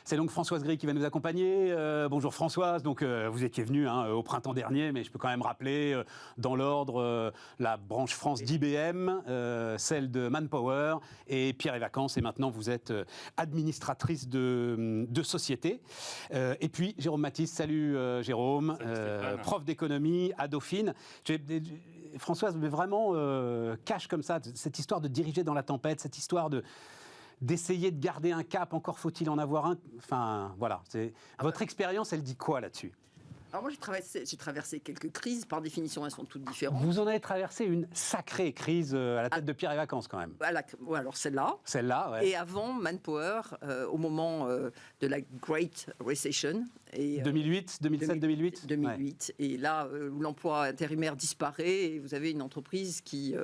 C'est donc Françoise Gris qui va nous accompagner. Bonjour Françoise, donc vous étiez venue au printemps dernier, mais je peux quand même rappeler dans l'ordre la branche France d'IBM, celle de Manpower et Pierre et Vacances, et maintenant vous êtes administratrice de société. Et puis Jérôme Mathis, salut Jérôme, prof d'économie à Dauphine. Françoise, mais vraiment cache comme ça cette histoire de diriger dans la tempête, cette histoire d'essayer de garder un cap, encore faut-il en avoir un. Enfin, voilà. Votre expérience, elle dit quoi là-dessus ? Alors moi, j'ai traversé quelques crises. Par définition, elles sont toutes différentes. Vous en avez traversé une sacrée crise à la tête de Pierre et Vacances, quand même. Ouais, alors celle-là. Celle-là, ouais. Et avant Manpower, au moment de la Great Recession. 2008, 2007, 2008 2008. Ouais. Et là, où l'emploi intérimaire disparaît, et vous avez une entreprise qui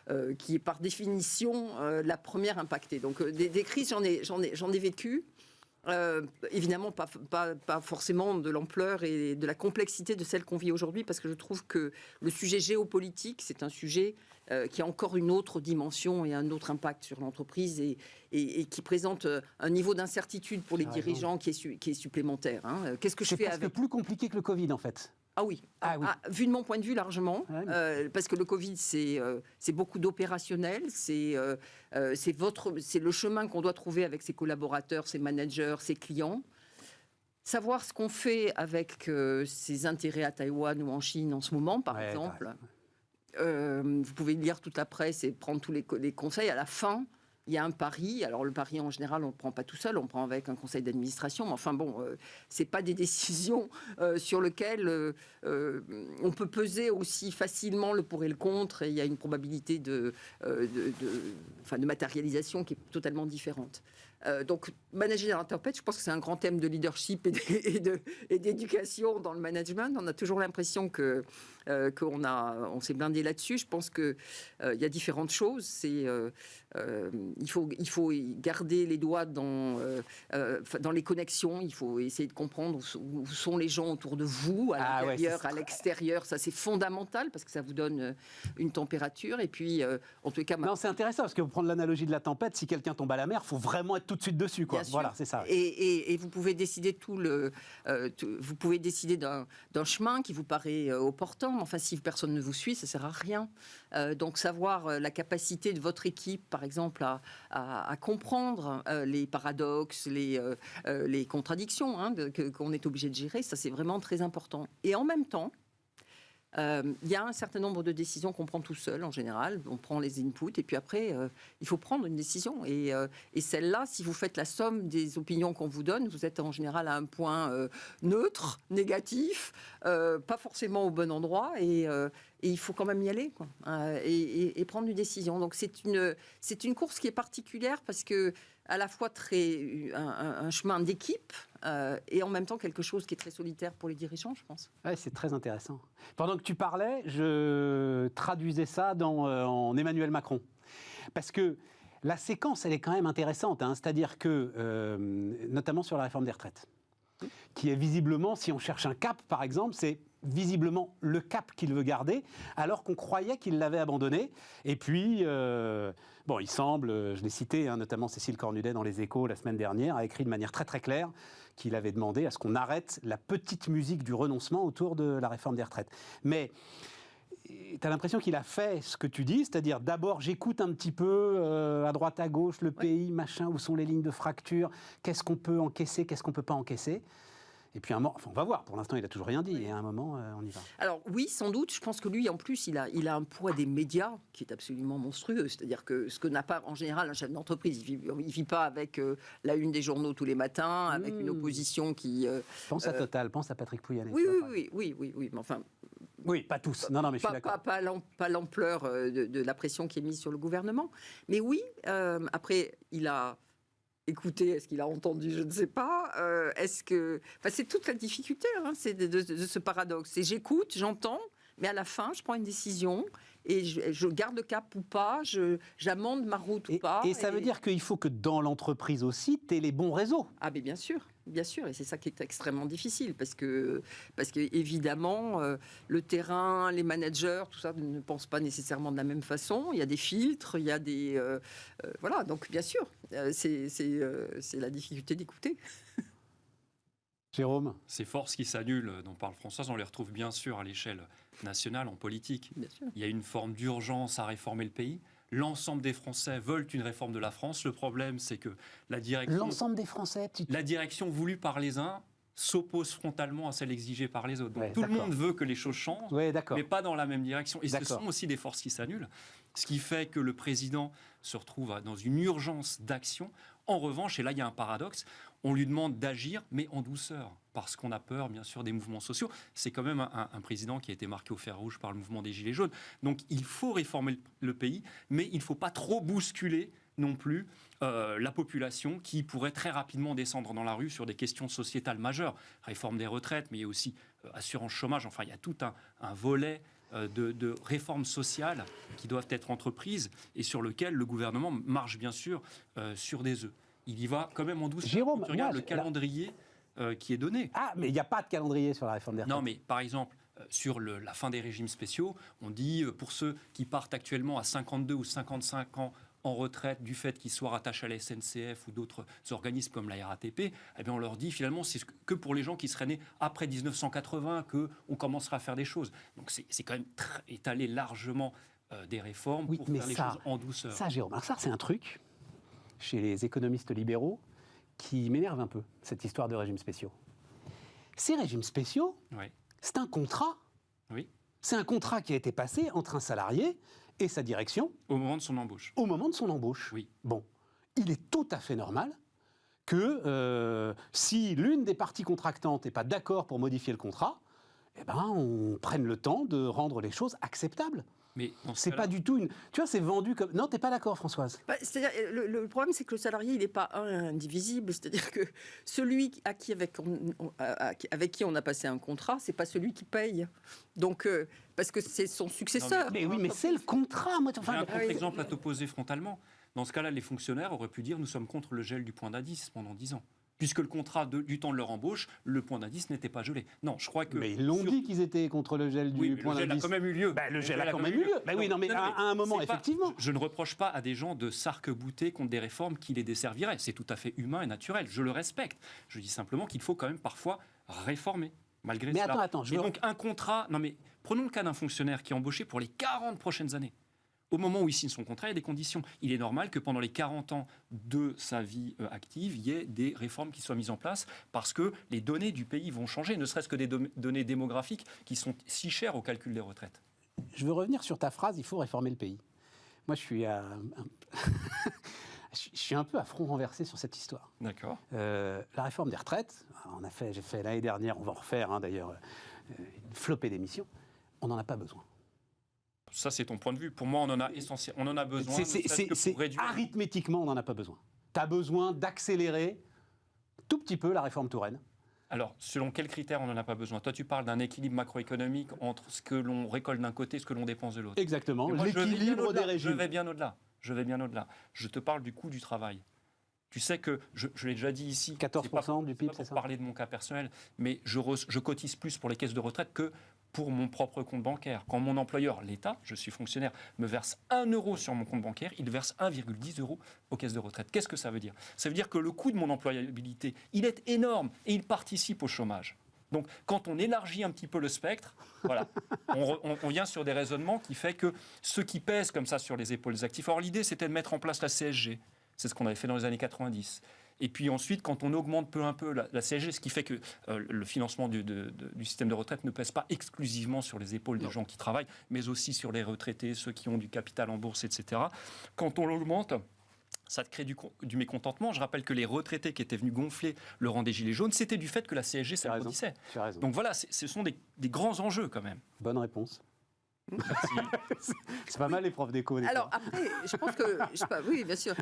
est par définition la première impactée. Donc des crises, j'en ai vécu. Évidemment, pas forcément de l'ampleur et de la complexité de celle qu'on vit aujourd'hui, parce que je trouve que le sujet géopolitique, c'est un sujet qui a encore une autre dimension et un autre impact sur l'entreprise et qui présente un niveau d'incertitude pour les dirigeants qui est supplémentaire. Hein. Qu'est-ce que je fais avec ? C'est plus compliqué que le Covid, en fait. Ah oui. Vu de mon point de vue, largement. Parce que le Covid, c'est beaucoup d'opérationnel. C'est le chemin qu'on doit trouver avec ses collaborateurs, ses managers, ses clients. Savoir ce qu'on fait avec ses intérêts à Taïwan ou en Chine en ce moment, par exemple. Vous pouvez lire toute la presse et prendre tous les conseils. À la fin, il y a un pari. Alors le pari, en général, on ne le prend pas tout seul, on le prend avec un conseil d'administration. Mais enfin bon, c'est pas des décisions sur lesquelles on peut peser aussi facilement le pour et le contre. Et il y a une probabilité de matérialisation qui est totalement différente. Donc, manager dans la tempête, je pense que c'est un grand thème de leadership et d'éducation dans le management. On a toujours l'impression qu'on s'est blindé là-dessus. Je pense qu'il y a différentes choses. Il faut garder les doigts dans les connexions. Il faut essayer de comprendre où sont les gens autour de vous, à l'intérieur, à l'extérieur. Ça, c'est fondamental parce que ça vous donne une température. Et puis, en tout cas... Non, c'est intéressant parce que pour prendre l'analogie de la tempête, si quelqu'un tombe à la mer, il faut vraiment être tout de suite dessus, quoi. Voilà, c'est ça. Et vous pouvez décider vous pouvez décider d'un chemin qui vous paraît opportun. Enfin, si personne ne vous suit, ça sert à rien. Donc, savoir la capacité de votre équipe, par exemple, à comprendre les paradoxes, les contradictions qu'on est obligé de gérer, ça, c'est vraiment très important. Et en même temps, il y a un certain nombre de décisions qu'on prend tout seul, en général. On prend les inputs et puis après, il faut prendre une décision. Et celle-là, si vous faites la somme des opinions qu'on vous donne, vous êtes en général à un point neutre, négatif, pas forcément au bon endroit. Et il faut quand même y aller, quoi, et prendre une décision. Donc c'est une course qui est particulière parce que à la fois un chemin d'équipe et en même temps quelque chose qui est très solitaire pour les dirigeants, je pense. Ouais, c'est très intéressant. Pendant que tu parlais, je traduisais ça en Emmanuel Macron. Parce que la séquence, elle est quand même intéressante. C'est-à-dire que, notamment sur la réforme des retraites, qui est visiblement, si on cherche un cap, par exemple, c'est visiblement le cap qu'il veut garder, alors qu'on croyait qu'il l'avait abandonné. Et puis, il semble, je l'ai cité, notamment Cécile Cornudet dans Les Échos la semaine dernière, a écrit de manière très très claire qu'il avait demandé à ce qu'on arrête la petite musique du renoncement autour de la réforme des retraites. Mais tu as l'impression qu'il a fait ce que tu dis, c'est-à-dire d'abord j'écoute un petit peu à droite à gauche le pays, machin, où sont les lignes de fracture, qu'est-ce qu'on peut encaisser, qu'est-ce qu'on peut pas encaisser. Et puis on va voir. Pour l'instant, il n'a toujours rien dit. Et à un moment, on y va. Alors oui, sans doute. Je pense que lui, en plus, il a un poids des médias qui est absolument monstrueux. C'est-à-dire que ce que n'a pas, en général, un chef d'entreprise, il vit pas avec la une des journaux tous les matins, avec une opposition qui... Pense à Total, pense à Patrick Pouyanné. Oui. Mais enfin... Oui, pas tous. Non, mais je suis d'accord. Pas l'ampleur de la pression qui est mise sur le gouvernement. Mais oui, après, il a... Écoutez, est-ce qu'il a entendu? Je ne sais pas. C'est toute la difficulté, c'est de ce paradoxe. C'est j'écoute, j'entends, mais à la fin, je prends une décision et je garde le cap ou pas, j'amende ma route ou pas. Et ça veut dire qu'il faut que dans l'entreprise aussi, tu aies les bons réseaux. Ah, mais bien sûr, et c'est ça qui est extrêmement difficile parce que évidemment, le terrain, les managers, tout ça ne pensent pas nécessairement de la même façon. Il y a des filtres, il y a des voilà. Donc bien sûr, C'est la difficulté d'écouter. Jérôme? Ces forces qui s'annulent, dont parle Françoise, on les retrouve bien sûr à l'échelle nationale, en politique. Bien sûr. Il y a une forme d'urgence à réformer le pays. L'ensemble des Français veulent une réforme de la France. Le problème, c'est que la direction voulue par les uns s'oppose frontalement à celle exigée par les autres. Donc, tout le monde veut que les choses changent, mais pas dans la même direction. Et ce sont aussi des forces qui s'annulent, ce qui fait que le président se retrouve dans une urgence d'action. En revanche, et là il y a un paradoxe, on lui demande d'agir, mais en douceur, parce qu'on a peur, bien sûr, des mouvements sociaux. C'est quand même un président qui a été marqué au fer rouge par le mouvement des Gilets jaunes. Donc il faut réformer le pays, mais il ne faut pas trop bousculer non plus la population qui pourrait très rapidement descendre dans la rue sur des questions sociétales majeures. Réforme des retraites, mais il y a aussi assurance chômage. Enfin, il y a tout un volet de réformes sociales qui doivent être entreprises et sur lequel le gouvernement marche bien sûr sur des œufs. Il y va quand même en douceur. Jérôme, quand tu regardes le calendrier qui est donné. Ah, mais il n'y a pas de calendrier sur la réforme des retraites. Non, mais par exemple, sur la fin des régimes spéciaux, on dit pour ceux qui partent actuellement à 52 ou 55 ans en retraite du fait qu'ils soient rattachés à la SNCF ou d'autres organismes comme la RATP, eh bien on leur dit finalement c'est que pour les gens qui seraient nés après 1980 qu'on commencera à faire des choses. Donc c'est quand même étaler largement des réformes pour faire les choses en douceur. Ça, Jérôme, alors ça c'est un truc chez les économistes libéraux qui m'énerve un peu, cette histoire de régimes spéciaux. Ces régimes spéciaux, c'est un contrat. Oui. C'est un contrat qui a été passé entre un salarié et sa direction. Au moment de son embauche. Au moment de son embauche. Oui. Bon, il est tout à fait normal que si l'une des parties contractantes n'est pas d'accord pour modifier le contrat, eh ben, on prenne le temps de rendre les choses acceptables. Mais c'est pas du tout une... Tu vois, c'est vendu comme... Non, t'es pas d'accord, Françoise? C'est-à-dire, le problème, c'est que le salarié, il n'est pas indivisible. C'est-à-dire que celui avec qui on a passé un contrat, c'est pas celui qui paye. Donc, parce que c'est son successeur. Mais oui, mais c'est le contrat. Moi, j'ai un contre-exemple à t'opposer frontalement. Dans ce cas-là, les fonctionnaires auraient pu dire « nous sommes contre le gel du point d'indice pendant 10 ans ». Puisque le contrat du temps de leur embauche, le point d'indice n'était pas gelé. Non, je crois que... Mais ils l'ont dit qu'ils étaient contre le gel du point d'indice. Le gel a quand même eu lieu. Le gel a quand même eu lieu. Oui, non, mais à un moment, effectivement. Je ne reproche pas à des gens de s'arc-bouter contre des réformes qui les desserviraient. C'est tout à fait humain et naturel. Je le respecte. Je dis simplement qu'il faut quand même parfois réformer, malgré cela. Mais attends, donc un contrat... Non, mais prenons le cas d'un fonctionnaire qui est embauché pour les 40 prochaines années. Au moment où il signe son contrat, il y a des conditions. Il est normal que pendant les 40 ans de sa vie active, il y ait des réformes qui soient mises en place parce que les données du pays vont changer, ne serait-ce que des données démographiques qui sont si chères au calcul des retraites. Je veux revenir sur ta phrase, il faut réformer le pays. Moi, je suis je suis un peu à front renversé sur cette histoire. D'accord. La réforme des retraites, j'ai fait l'année dernière, on va en refaire d'ailleurs, une flopée d'émissions, on n'en a pas besoin. Ça, c'est ton point de vue. Pour moi, on en a besoin. C'est arithmétiquement, on n'en a pas besoin. Tu as besoin d'accélérer tout petit peu la réforme Touraine. Alors, selon quels critères on n'en a pas besoin? Toi, tu parles d'un équilibre macroéconomique entre ce que l'on récolte d'un côté et ce que l'on dépense de l'autre. Exactement, l'équilibre des régimes. Je vais bien au-delà. Je te parle du coût du travail. Tu sais que, je l'ai déjà dit ici, 14% du PIB, c'est ça? Pour parler de mon cas personnel, mais je cotise plus pour les caisses de retraite que pour mon propre compte bancaire. Quand mon employeur, l'État, je suis fonctionnaire, me verse 1 euro sur mon compte bancaire, il verse 1,10 € aux caisses de retraite. Qu'est-ce que ça veut dire? Ça veut dire que le coût de mon employabilité, il est énorme et il participe au chômage. Donc, quand on élargit un petit peu le spectre, voilà, on vient sur des raisonnements qui fait que ceux qui pèsent comme ça sur les épaules des actifs... Alors, l'idée, c'était de mettre en place la CSG. C'est ce qu'on avait fait dans les années 90. Et puis ensuite, quand on augmente peu à peu la CSG, ce qui fait que le financement du système de retraite ne pèse pas exclusivement sur les épaules des gens qui travaillent, mais aussi sur les retraités, ceux qui ont du capital en bourse, etc. Quand on l'augmente, ça te crée du mécontentement. Je rappelle que les retraités qui étaient venus gonfler le rang des Gilets jaunes, c'était du fait que la CSG s'alourdissait. Donc voilà, ce sont des grands enjeux quand même. Bonne réponse. C'est pas mal les profs d'éco. Alors après, je pense que, oui, bien sûr.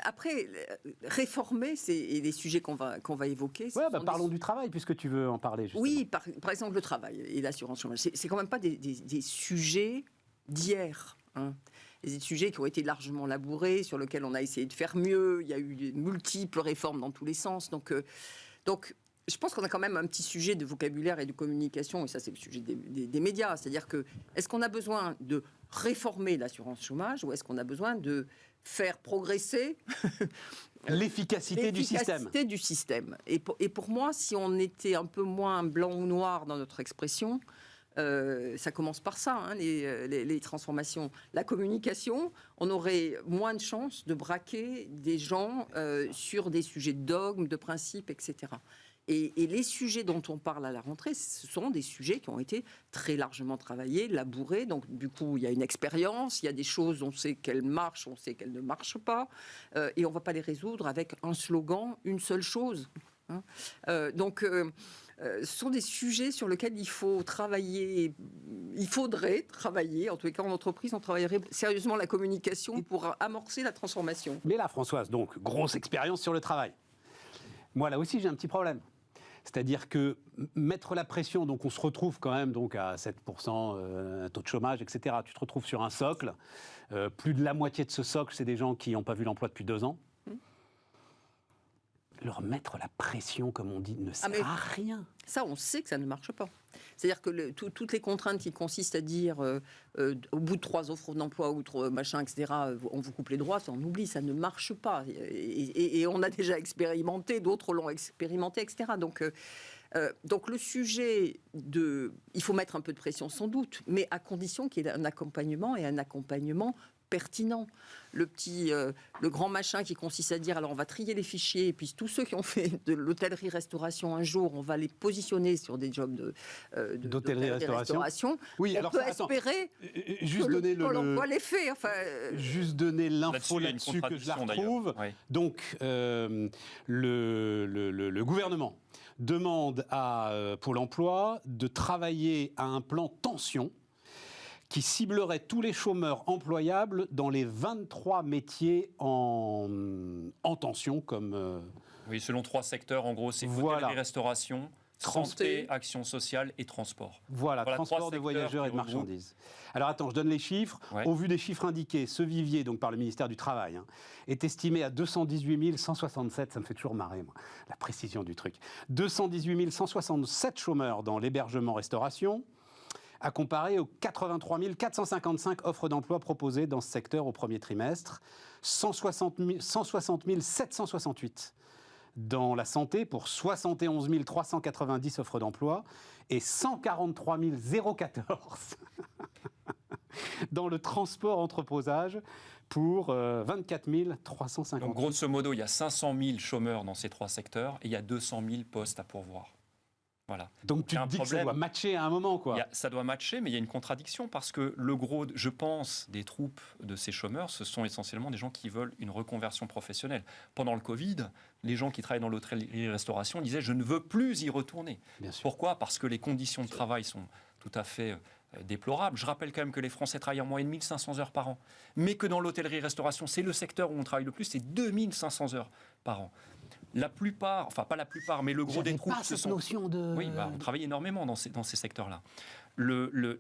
Après, réformer, c'est des sujets qu'on va évoquer. Ouais, parlons du travail puisque tu veux en parler. Justement. Oui, par exemple le travail et l'assurance chômage, c'est quand même pas des sujets d'hier. Hein. Des sujets qui ont été largement labourés, sur lesquels on a essayé de faire mieux. Il y a eu de multiples réformes dans tous les sens. Donc Je pense qu'on a quand même un petit sujet de vocabulaire et de communication, et ça c'est le sujet des médias. C'est-à-dire que, est-ce qu'on a besoin de réformer l'assurance chômage ou est-ce qu'on a besoin de faire progresser l'efficacité du système. Et pour moi, si on était un peu moins blanc ou noir dans notre expression, ça commence par ça, hein, les transformations. La communication, on aurait moins de chances de braquer des gens sur des sujets de dogmes, de principes, etc. Et les sujets dont on parle à la rentrée, ce sont des sujets qui ont été très largement travaillés, labourés. Donc, du coup, il y a une expérience, il y a des choses, on sait qu'elles marchent, on sait qu'elles ne marchent pas. Et on ne va pas les résoudre avec un slogan, une seule chose. Hein. Ce sont des sujets sur lesquels il faut travailler, il faudrait travailler, en tous les cas en entreprise, on travaillerait sérieusement la communication pour amorcer la transformation. Mais là, Françoise, donc, grosse expérience sur le travail. Moi, là aussi, j'ai un petit problème. C'est-à-dire que mettre la pression, donc on se retrouve quand même donc à 7%, taux de chômage, etc. Tu te retrouves sur un socle. Plus de la moitié de ce socle, c'est des gens qui n'ont pas vu l'emploi depuis 2 ans. Leur mettre la pression, comme on dit, ne sert à rien. Ça, on sait que ça ne marche pas. C'est-à-dire que toutes les contraintes qui consistent à dire au bout de 3 offres d'emploi ou machin, etc., on vous coupe les droits, ça on oublie, ça ne marche pas. Et on a déjà expérimenté, d'autres l'ont expérimenté, etc. Donc le sujet il faut mettre un peu de pression sans doute, mais à condition qu'il y ait un accompagnement et un accompagnement pertinent. Le grand machin qui consiste à dire alors on va trier les fichiers et puis tous ceux qui ont fait de l'hôtellerie-restauration un jour, on va les positionner sur des jobs d'hôtellerie-restauration. Oui, on alors peut espérer juste que Pôle emploi les fait. Juste donner l'info là-dessus que je la retrouve. Oui. Donc, le gouvernement demande à Pôle emploi de travailler à un plan tension qui ciblerait tous les chômeurs employables dans les 23 métiers en tension, comme... Oui, selon 3 secteurs, en gros, c'est hôtellerie-restauration, santé, action sociale et transport. Voilà, transport de voyageurs et de marchandises. Alors attends, je donne les chiffres. Ouais. Au vu des chiffres indiqués, ce vivier, donc par le ministère du Travail, est estimé à 218 167, ça me fait toujours marrer, moi, la précision du truc. 218 167 chômeurs dans l'hébergement-restauration, à comparer aux 83 455 offres d'emploi proposées dans ce secteur au premier trimestre, 160 768 dans la santé pour 71 390 offres d'emploi et 143 014 dans le transport entreposage pour 24 350. Donc grosso modo, il y a 500 000 chômeurs dans ces 3 secteurs et il y a 200 000 postes à pourvoir. Voilà. Donc tu te dis que ça doit matcher à un moment, quoi. Ça doit matcher, mais il y a une contradiction parce que le gros, je pense, des troupes de ces chômeurs, ce sont essentiellement des gens qui veulent une reconversion professionnelle. Pendant le Covid, les gens qui travaillent dans l'hôtellerie-restauration disaient « je ne veux plus y retourner ». Pourquoi ? Parce que les conditions de travail sont tout à fait déplorables. Je rappelle quand même que les Français travaillent en moyenne 1500 heures par an, mais que dans l'hôtellerie-restauration, c'est le secteur où on travaille le plus, c'est 2500 heures par an. La plupart, enfin pas la plupart, mais le gros des troupes... notion de... Oui, on travaille énormément dans ces secteurs-là.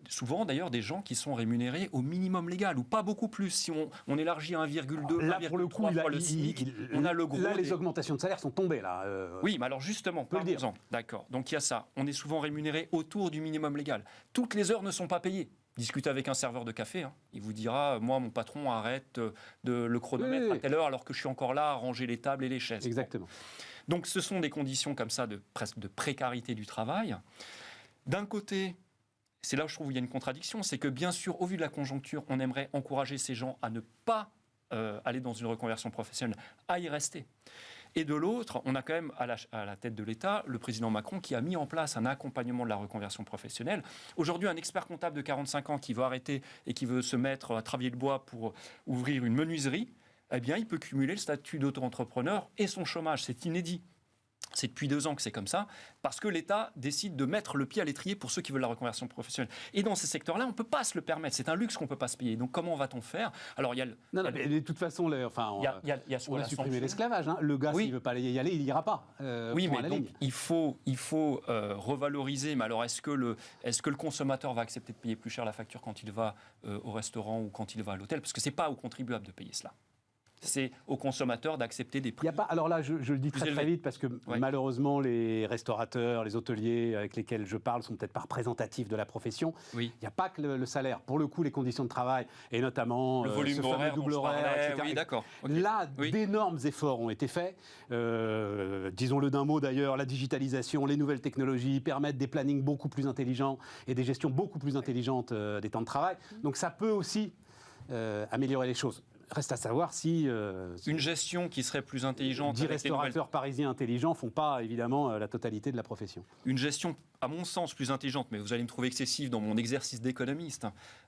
Souvent, d'ailleurs, des gens qui sont rémunérés au minimum légal, ou pas beaucoup plus. Si on élargit à 1,2, là, pour le coup, fois le SMIC, on a le gros... Là, les augmentations de salaire sont tombées, là. Oui, mais alors justement, parlons-en. D'accord. Donc il y a ça. On est souvent rémunéré autour du minimum légal. Toutes les heures ne sont pas payées. Discutez avec un serveur de café, il vous dira « moi, mon patron arrête le chronomètre à telle heure alors que je suis encore là à ranger les tables et les chaises ». Exactement. Donc ce sont des conditions comme ça presque de précarité du travail. D'un côté, c'est là où je trouve qu'il y a une contradiction, c'est que bien sûr, au vu de la conjoncture, on aimerait encourager ces gens à ne pas aller dans une reconversion professionnelle, à y rester. Et de l'autre, on a quand même à la tête de l'État le président Macron qui a mis en place un accompagnement de la reconversion professionnelle. Aujourd'hui, un expert comptable de 45 ans qui veut arrêter et qui veut se mettre à travailler le bois pour ouvrir une menuiserie, eh bien, il peut cumuler le statut d'auto-entrepreneur et son chômage. C'est inédit. C'est depuis 2 ans que c'est comme ça, parce que l'État décide de mettre le pied à l'étrier pour ceux qui veulent la reconversion professionnelle. Et dans ces secteurs-là, on ne peut pas se le permettre. C'est un luxe qu'on ne peut pas se payer. Donc comment va-on faire ? Alors, il y a mais de toute façon, on a supprimé l'esclavage. Le gars, s'il ne veut pas y aller, il n'ira pas. Oui, mais donc, il faut revaloriser. Mais alors, est-ce que le consommateur va accepter de payer plus cher la facture quand il va au restaurant ou quand il va à l'hôtel ? Parce que ce n'est pas aux contribuables de payer cela. C'est aux consommateurs d'accepter des Il prix. y a pas, alors là, je le dis Plus très élevé. vite parce que malheureusement, les restaurateurs, les hôteliers avec lesquels je parle sont peut-être pas représentatifs de la profession. Oui. Il n'y a pas que le salaire. Pour le coup, les conditions de travail et notamment Le volume ce fameux horaire, double dont je horaire, parlais, etc. oui, d'accord. Ok. Là, Oui. d'énormes efforts ont été faits. Disons-le d'un mot d'ailleurs, la digitalisation, les nouvelles technologies permettent des plannings beaucoup plus intelligents et des gestions beaucoup plus intelligentes des temps de travail. Donc ça peut aussi améliorer les choses. Reste à savoir si Une gestion qui serait plus intelligente. 10 avec les nouvelles- restaurateurs parisiens intelligents font pas évidemment la totalité de la profession. Une gestion, à mon sens, plus intelligente, mais vous allez me trouver excessif dans mon exercice d'économiste,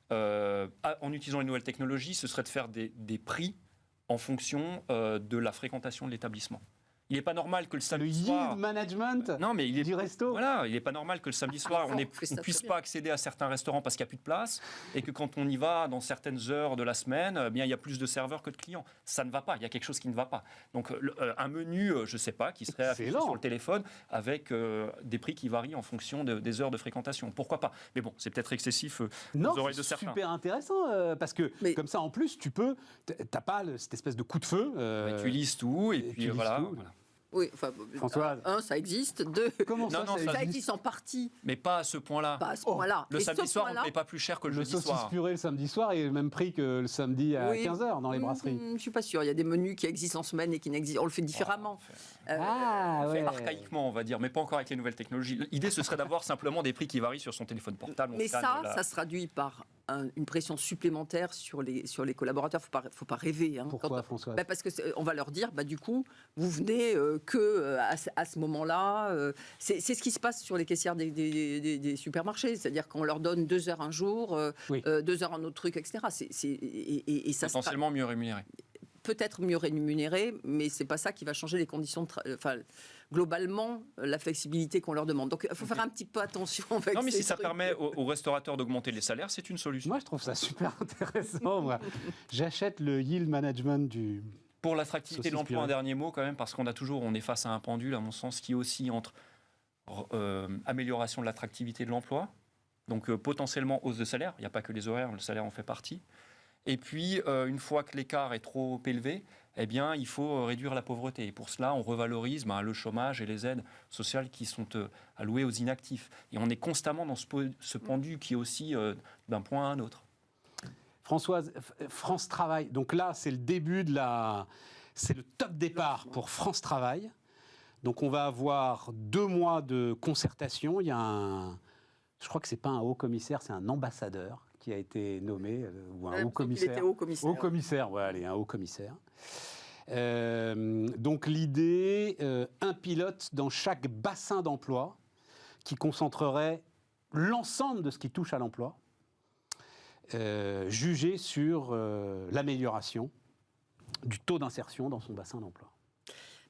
en utilisant les nouvelles technologies, ce serait de faire des prix en fonction de la fréquentation de l'établissement. Il n'est pas normal que le Le samedi yield soir... management Non, mais il est du resto. Voilà, il n'est pas normal que le samedi soir, on ne fait ça puisse très bien. pas accéder à certains restaurants parce qu'il n'y a plus de place, et que quand on y va dans certaines heures de la semaine, eh bien, il y a plus de serveurs que de clients. Ça ne va pas, il y a quelque chose qui ne va pas. Donc un menu, je ne sais pas, qui serait affiché Excellent. sur le téléphone avec des prix qui varient en fonction des heures de fréquentation. Pourquoi pas? Mais bon, c'est peut-être excessif Non, aux oreilles de c'est certains. super intéressant parce que Mais- comme ça en plus tu peux, t'as pas cette espèce de coup de feu. Tu lises tout, et tu puis lises voilà. tout. Voilà. Oui, enfin, Françoise. ça existe. Deux, Comment ça, Non, non, ça ça existe existe en partie, Mais pas à ce point-là. pas à ce Oh, point-là. Le Et samedi ce soir, on ne point-là- paye pas plus cher que le Le jeudi saucisse soir. purée le samedi soir est le même prix que le samedi à Oui. 15h dans les brasseries. Je ne suis pas sûre. Il y a des menus qui existent en semaine et qui n'existent. On le fait différemment. Ah ouais. Archaïquement, on va dire, mais pas encore avec les nouvelles technologies. L'idée, ce serait d'avoir simplement des prix qui varient sur son téléphone portable. on Mais scanne ça, la- ça se traduit par une pression supplémentaire sur les collaborateurs. Faut pas rêver. Hein. Pourquoi, Françoise Parce que on va leur dire, du coup, vous venez à ce moment-là. C'est ce qui se passe sur les caissières des supermarchés, c'est-à-dire qu'on leur donne 2 heures un jour, Oui. 2 heures un autre truc, etc. Et ça sera potentiellement mieux rémunéré. peut-être mieux rémunéré, mais c'est pas ça qui va changer les conditions de globalement, la flexibilité qu'on leur demande. Donc, il faut faire un petit peu attention avec Non, mais ces si ça trucs. permet aux restaurateurs d'augmenter les salaires, c'est une solution. Moi je trouve ça super intéressant. Moi. J'achète le yield management du. Pour l'attractivité de Saucisse l'emploi, un purée. dernier mot quand même, parce qu'on est face à un pendule, à mon sens, qui oscille entre amélioration de l'attractivité de l'emploi, donc potentiellement hausse de salaire. Il n'y a pas que les horaires, le salaire en fait partie. Et puis, une fois que l'écart est trop élevé, eh bien, il faut réduire la pauvreté. Et pour cela, on revalorise le chômage et les aides sociales qui sont allouées aux inactifs. Et on est constamment dans ce pendu qui oscille d'un point à un autre. Françoise, France Travail. Donc là, c'est le début c'est le top départ pour France Travail. Donc on va avoir 2 mois de concertation. Il y a je crois que c'est pas un haut commissaire, c'est un ambassadeur qui a été nommé ou un haut commissaire. Il était haut commissaire. Haut commissaire, ouais, allez, un haut commissaire. Donc l'idée, un pilote dans chaque bassin d'emploi qui concentrerait l'ensemble de ce qui touche à l'emploi, jugé sur l'amélioration du taux d'insertion dans son bassin d'emploi.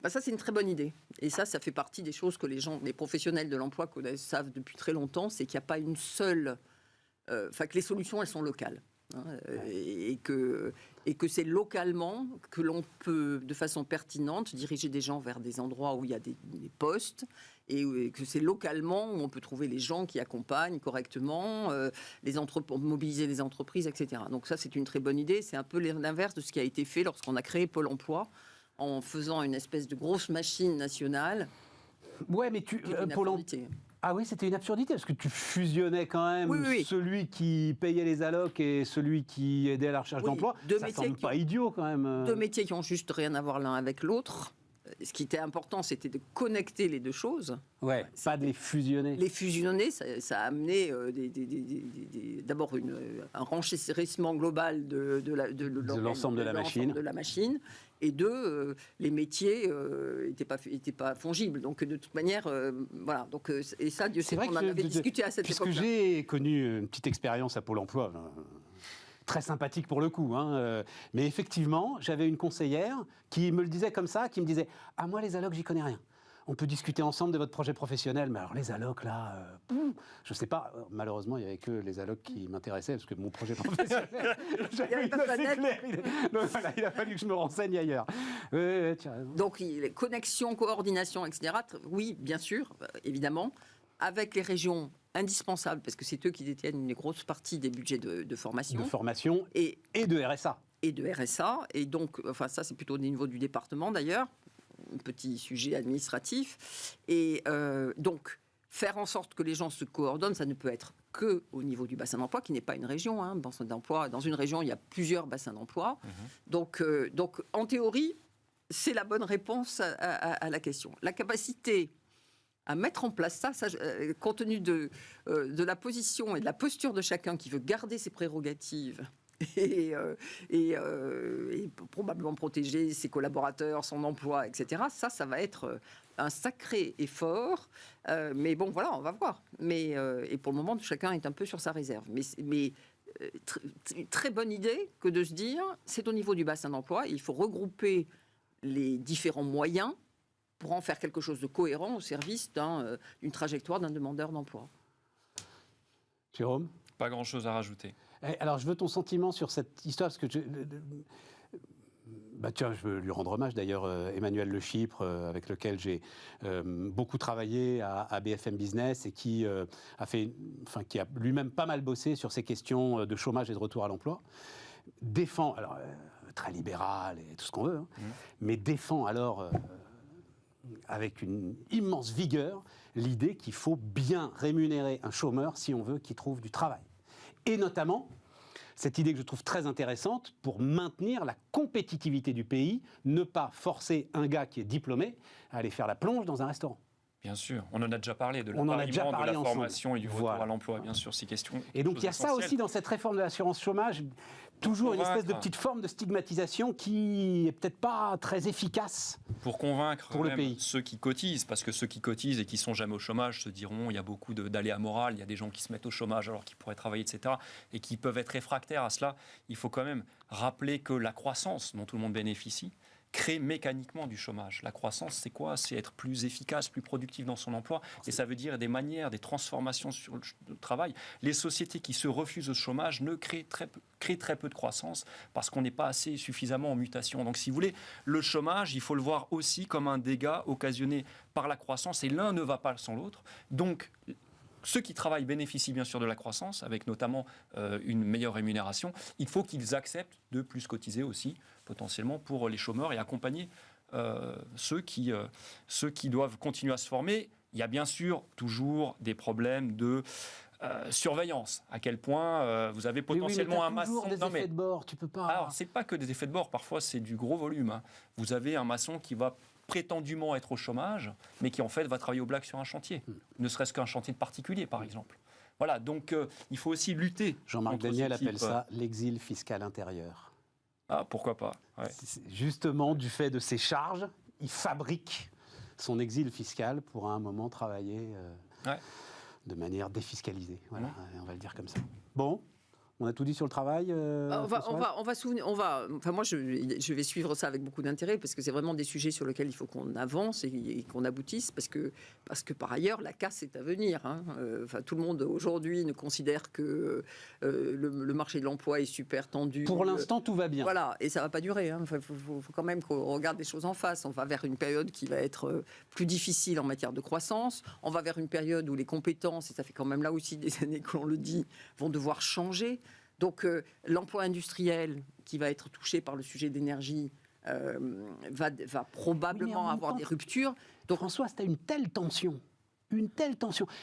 Ça, c'est une très bonne idée. Et ça fait partie des choses que les professionnels de l'emploi savent depuis très longtemps, c'est qu'il n'y a pas une seule... que les solutions, elles sont locales. Hein, et que c'est localement que l'on peut, de façon pertinente, diriger des gens vers des endroits où il y a des postes, et que c'est localement où on peut trouver les gens qui accompagnent correctement, mobiliser les entreprises, etc. Donc ça, c'est une très bonne idée. C'est un peu l'inverse de ce qui a été fait lorsqu'on a créé Pôle emploi, en faisant une espèce de grosse machine nationale. Ouais, mais Pôle emploi. Ah oui, c'était une absurdité, parce que tu fusionnais quand même celui qui payait les allocs et celui qui aidait à la recherche d'emploi. Ça semble pas idiot quand même. 2 métiers qui ont juste rien à voir l'un avec l'autre. Ce qui était important, c'était de connecter les deux choses. Ouais, pas de les fusionner. Les fusionner, ça a amené d'abord un renchérissement global de l'ensemble de la machine. Et 2, les métiers n'étaient pas fongibles. Donc, de toute manière, voilà. Donc, et ça, Dieu sait qu'on en avait discuté à cette époque-là. Puisque j'ai connu une petite expérience à Pôle emploi, très sympathique pour le coup, mais effectivement, j'avais une conseillère qui me le disait comme ça, qui me disait « Ah, moi, les allocs, j'y connais rien. On peut discuter ensemble de votre projet professionnel, mais alors les allocs, là, je sais pas. Malheureusement, il n'y avait que les allocs qui m'intéressaient, parce que mon projet professionnel, j'avais une assez claire idée. Donc voilà, il a fallu que je me renseigne ailleurs. Ouais, tu as raison. Donc, les connexions, coordination, etc., oui, bien sûr, évidemment, avec les régions indispensables, parce que c'est eux qui détiennent une grosse partie des budgets de formation. De formation et de RSA. et de RSA. Et donc, enfin, ça, c'est plutôt au niveau du département d'ailleurs, un petit sujet administratif. Et donc, faire en sorte que les gens se coordonnent, ça ne peut être que au niveau du bassin d'emploi, qui n'est pas une région. Bassin d'emploi, dans une région, il y a plusieurs bassins d'emploi. Donc, en théorie, c'est la bonne réponse à la question. La capacité à mettre en place ça, compte tenu de la position et de la posture de chacun qui veut garder ses prérogatives et probablement protéger ses collaborateurs, son emploi, etc. Ça va être un sacré effort. Mais bon, voilà, on va voir. Et pour le moment, chacun est un peu sur sa réserve. Mais très bonne idée que de se dire, c'est au niveau du bassin d'emploi, il faut regrouper les différents moyens pour en faire quelque chose de cohérent au service d'une trajectoire d'un demandeur d'emploi. Jérôme ? Pas grand-chose à rajouter. Alors, je veux ton sentiment sur cette histoire, parce que tiens, je veux lui rendre hommage d'ailleurs, Emmanuel Le Chypre, avec lequel j'ai beaucoup travaillé à BFM Business et qui a lui-même pas mal bossé sur ces questions de chômage et de retour à l'emploi, défend, alors très libéral et tout ce qu'on veut, mais défend alors avec une immense vigueur l'idée qu'il faut bien rémunérer un chômeur si on veut qu'il trouve du travail. Et notamment, cette idée que je trouve très intéressante, pour maintenir la compétitivité du pays, ne pas forcer un gars qui est diplômé à aller faire la plonge dans un restaurant. Bien sûr, on en a déjà parlé, de l'appariement, de la formation et du retour à l'emploi, bien sûr, ces questions. Et donc il y a ça aussi dans cette réforme de l'assurance chômage, toujours une espèce de petite forme de stigmatisation qui est peut-être pas très efficace pour convaincre pour le pays. Ceux qui cotisent, parce que ceux qui cotisent et qui sont jamais au chômage se diront il y a beaucoup d'aléas moraux, il y a des gens qui se mettent au chômage alors qu'ils pourraient travailler, etc., et qui peuvent être réfractaires à cela. Il faut quand même rappeler que la croissance dont tout le monde bénéficie crée mécaniquement du chômage. La croissance, c'est quoi ? C'est être plus efficace, plus productif dans son emploi. Et ça veut dire des manières, des transformations sur le travail. Les sociétés qui se refusent au chômage créent très peu de croissance parce qu'on n'est pas assez suffisamment en mutation. Donc, si vous voulez, le chômage, il faut le voir aussi comme un dégât occasionné par la croissance. Et l'un ne va pas sans l'autre. Donc, ceux qui travaillent bénéficient bien sûr de la croissance, avec notamment une meilleure rémunération. Il faut qu'ils acceptent de plus cotiser aussi, potentiellement, pour les chômeurs et accompagner ceux qui doivent continuer à se former. Il y a bien sûr toujours des problèmes de surveillance. À quel point vous avez potentiellement un maçon... des effets de bord, tu peux pas... Alors, c'est pas que des effets de bord, parfois c'est du gros volume. Vous avez un maçon qui va prétendument être au chômage, mais qui en fait va travailler au black sur un chantier, ne serait-ce qu'un chantier de particulier, par exemple. Voilà, donc il faut aussi lutter. Jean-Marc Daniel appelle ça l'exil fiscal intérieur. Ah, pourquoi pas. Ouais. Justement, du fait de ses charges, il fabrique son exil fiscal pour à un moment travailler de manière défiscalisée. Voilà, on va le dire comme ça. Bon. On a tout dit sur le travail. Enfin, moi, je vais suivre ça avec beaucoup d'intérêt parce que c'est vraiment des sujets sur lesquels il faut qu'on avance et qu'on aboutisse parce que par ailleurs, la casse est à venir. Enfin, tout le monde aujourd'hui ne considère que le marché de l'emploi est super tendu. Pour l'instant, tout va bien. Voilà, et ça va pas durer. Il faut quand même qu'on regarde les choses en face. On va vers une période qui va être plus difficile en matière de croissance. On va vers une période où les compétences, et ça fait quand même là aussi des années que l'on le dit, vont devoir changer. Donc l'emploi industriel qui va être touché par le sujet d'énergie va probablement avoir des ruptures. Donc François, c'était une telle tension.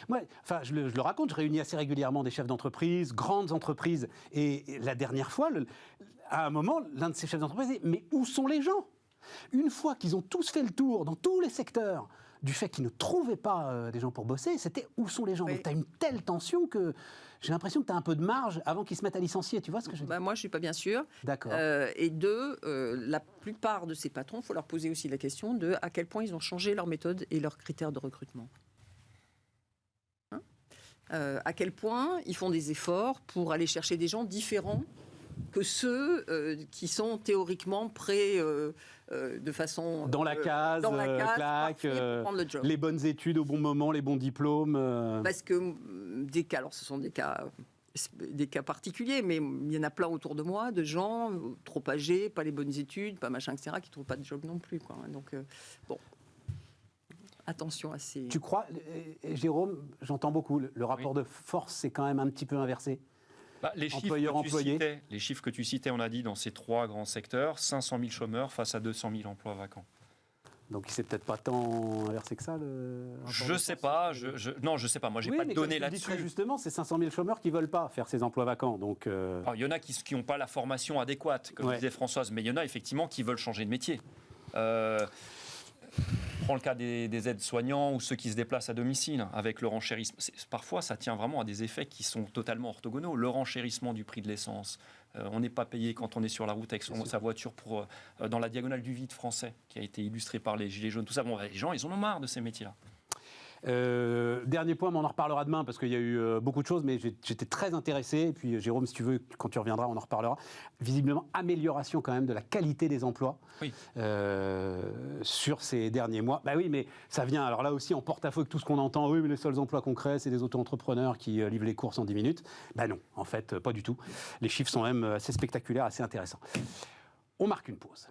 Moi, enfin, je le raconte, je réunis assez régulièrement des chefs d'entreprise, grandes entreprises. Et la dernière fois, à un moment, l'un de ces chefs d'entreprise dit « Mais où sont les gens ?» Une fois qu'ils ont tous fait le tour dans tous les secteurs du fait qu'ils ne trouvaient pas des gens pour bosser, c'était où sont les gens. Donc tu as une telle tension que j'ai l'impression que tu as un peu de marge avant qu'ils se mettent à licencier. Tu vois ce que je veux dire ? Moi, je ne suis pas bien sûr. D'accord. Et la plupart de ces patrons, il faut leur poser aussi la question de à quel point ils ont changé leur méthode et leurs critères de recrutement. À quel point ils font des efforts pour aller chercher des gens différents que ceux qui sont théoriquement prêts de façon... Dans la case, claque, pour prendre le job. Les bonnes études au bon moment, les bons diplômes. Parce que des cas, alors ce sont des cas particuliers, mais il y en a plein autour de moi, de gens trop âgés, pas les bonnes études, pas machin, etc., qui ne trouvent pas de job non plus. Quoi. Donc, bon... Attention à ces... Tu crois, Jérôme, j'entends beaucoup, le rapport de force est quand même un petit peu inversé. Les chiffres que tu citais, on a dit, dans ces 3 grands secteurs, 500 000 chômeurs face à 200 000 emplois vacants. Donc c'est peut-être pas tant inversé que ça je sais pas, non, je sais pas. Moi, j'ai pas de données là-dessus. Très justement, c'est 500 000 chômeurs qui veulent pas faire ces emplois vacants. Donc il y en a qui n'ont pas la formation adéquate, comme disait Françoise, mais il y en a effectivement qui veulent changer de métier. Prends le cas des aides-soignants ou ceux qui se déplacent à domicile avec le renchérissement. Parfois, ça tient vraiment à des effets qui sont totalement orthogonaux. Le renchérissement du prix de l'essence. On n'est pas payé quand on est sur la route avec sa voiture dans la diagonale du vide français, qui a été illustré par les Gilets jaunes. Tout ça, les gens, ils en ont marre de ces métiers-là. Dernier point, mais on en reparlera demain parce qu'il y a eu beaucoup de choses, mais j'étais très intéressé. Et puis Jérôme, si tu veux, quand tu reviendras, on en reparlera. Visiblement, amélioration quand même de la qualité des emplois sur ces derniers mois. Bah oui, mais ça vient, alors là aussi, en porte-à-faux avec tout ce qu'on entend. Oui, mais les seuls emplois concrets, c'est des auto-entrepreneurs qui livrent les courses en 10 minutes. Bah non, en fait, pas du tout. Les chiffres sont même assez spectaculaires, assez intéressants. On marque une pause.